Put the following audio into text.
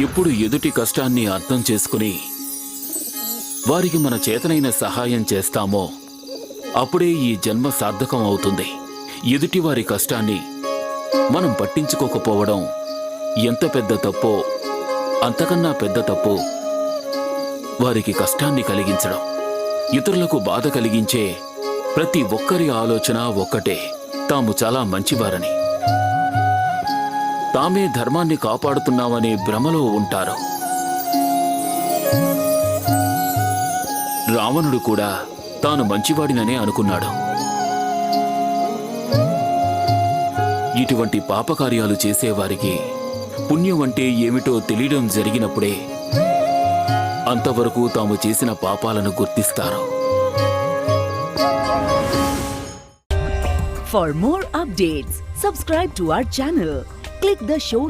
ఎప్పుడు ఎదుటి కష్టాన్ని అర్థం చేసుకుని వారికి మన చేతనైన సహాయం చేస్తామో అప్పుడే ఈ జన్మ సార్థకం అవుతుంది. ఎదుటి వారి కష్టాన్ని మనం పట్టించుకోకపోవడం ఎంత పెద్ద తప్పో అంతకన్నా పెద్ద తప్పు వారికి కష్టాన్ని కలిగించడం. ఇతరులకు బాధ కలిగించే ప్రతి ఒక్కరి ఆలోచన ఒక్కటే, తాము చాలా మంచివారని, తామే ధర్మాన్ని కాపాడుతున్నామనే భ్రమలో ఉంటారు. రావణుడు కూడా తాను మంచివాడిననే అనుకున్నాడు. ఇటువంటి పాపకార్యాలు చేసేవారికి పుణ్యం అంటే ఏమిటో తెలియడం జరిగినప్పుడే అంతవరకు తాము చేసిన పాపాలను గుర్తిస్తారు. For more updates, subscribe to our channel. Click the show